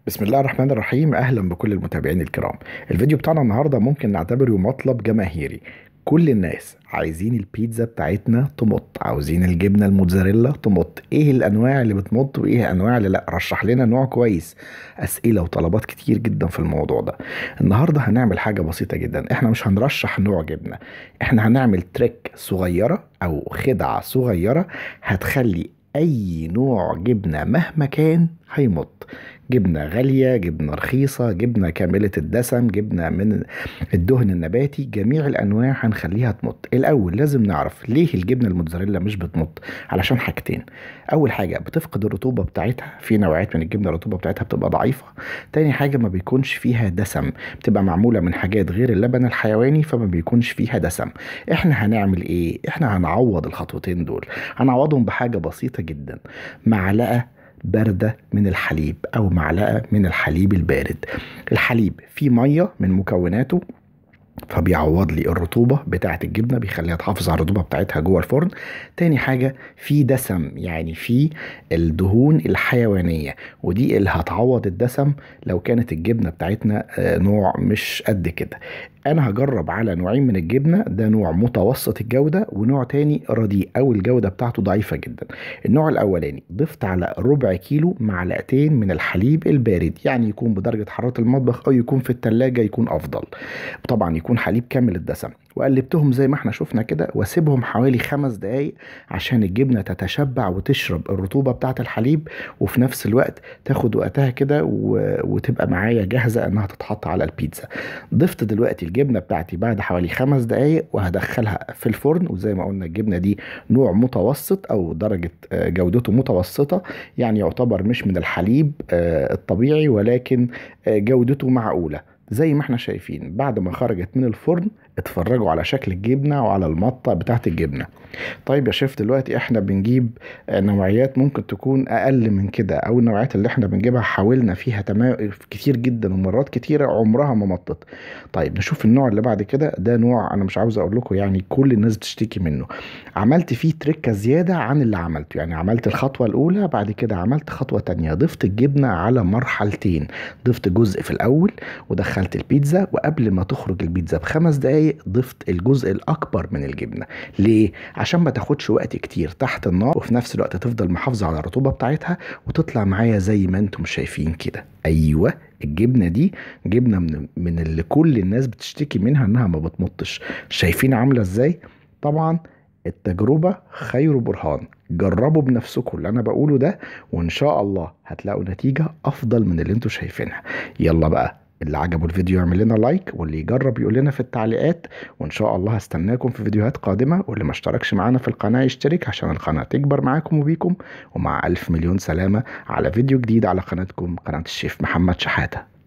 بسم الله الرحمن الرحيم. اهلا بكل المتابعين الكرام. الفيديو بتاعنا النهارده ممكن نعتبره مطلب جماهيري. كل الناس عايزين البيتزا بتاعتنا تمط، عاوزين الجبنه الموتزاريلا تمط. ايه الانواع اللي بتمط وايه الانواع اللي لا؟ رشح لنا نوع كويس. اسئله وطلبات كتير جدا في الموضوع ده. النهارده هنعمل حاجه بسيطه جدا. احنا مش هنرشح نوع جبنه، احنا هنعمل تريك صغيره او خدعه صغيره هتخلي اي نوع جبنه مهما كان هيمط. جبنة غالية، جبنة رخيصة، جبنة كاملة الدسم، جبنة من الدهن النباتي، جميع الأنواع هنخليها تمط. الأول لازم نعرف ليه الجبنة الموتزاريلا مش بتمط. علشان حاجتين: أول حاجة بتفقد الرطوبة بتاعتها، في نوعيات من الجبنة الرطوبة بتاعتها بتبقى ضعيفة. تاني حاجة ما بيكونش فيها دسم، بتبقى معمولة من حاجات غير اللبن الحيواني فما بيكونش فيها دسم. احنا هنعمل ايه؟ احنا هنعوض الخطوتين دول، هنعوضهم بحاجة بسيطة جدا: معلقة باردة من الحليب أو معلقة من الحليب البارد. الحليب فيه مية من مكوناته فبيعوض لي الرطوبة بتاعة الجبنة، بيخليها تحافظ على الرطوبة بتاعتها جوه الفرن. تاني حاجة في دسم، يعني في الدهون الحيوانية، ودي اللي هتعوض الدسم لو كانت الجبنة بتاعتنا نوع مش قد كده. انا هجرب على نوعين من الجبنة، ده نوع متوسط الجودة ونوع تاني رديء او الجودة بتاعته ضعيفة جدا. النوع الاولاني ضفت على ربع كيلو معلقتين من الحليب البارد، يعني يكون بدرجة حرارة المطبخ او يكون في التلاجة يكون افضل. طبعا يكون حليب كامل الدسم، وقلبتهم زي ما احنا شفنا كده واسيبهم حوالي 5 دقايق عشان الجبنة تتشبع وتشرب الرطوبة بتاعة الحليب، وفي نفس الوقت تاخد وقتها كده وتبقى معايا جاهزة انها تتحط على البيتزا. ضفت دلوقتي الجبنة بتاعتي بعد حوالي 5 دقايق وهدخلها في الفرن، وزي ما قلنا الجبنة دي نوع متوسط او درجة جودته متوسطة، يعني يعتبر مش من الحليب الطبيعي ولكن جودته معقولة. زي ما احنا شايفين بعد ما خرجت من الفرن اتفرجوا على شكل الجبنة وعلى المطة بتاعت الجبنة. طيب يا شيف، دلوقتي احنا بنجيب نوعيات ممكن تكون اقل من كده، او النوعيات اللي احنا بنجيبها حاولنا فيها تمام كتير جدا ومرات كتيرة عمرها ما مطت. طيب نشوف النوع اللي بعد كده. ده نوع انا مش عاوز اقول لكم يعني كل الناس بتشتكي منه. عملت فيه تركة زيادة عن اللي عملته، يعني عملت الخطوة الاولى بعد كده عملت خطوة تانية، ضفت الجبنة على مرحلتين. ضفت جزء في الاول ودخلت البيتزا، وقبل ما تخرج البيتزا ب5 دقايق ضفت الجزء الاكبر من الجبنة. ليه؟ عشان ما تاخدش وقت كتير تحت النار وفي نفس الوقت تفضل محافظة على الرطوبة بتاعتها وتطلع معايا زي ما انتم شايفين كده. ايوه، الجبنة دي جبنة من اللي كل الناس بتشتكي منها انها ما بتمطش. شايفين عاملة ازاي؟ طبعا التجربة خير برهان. جربوا بنفسكم اللي انا بقوله ده وان شاء الله هتلاقوا نتيجة افضل من اللي انتم شايفينها. يلا بقى، اللي عجبه الفيديو يعمل لنا لايك، واللي يجرب يقول لنا في التعليقات، وان شاء الله هستناكم في فيديوهات قادمة. واللي ما اشتركش معانا في القناة يشترك عشان القناة تكبر معاكم وبيكم. ومع 1000 مليون سلامة على فيديو جديد على قناتكم، قناة الشيف محمد شحاتة.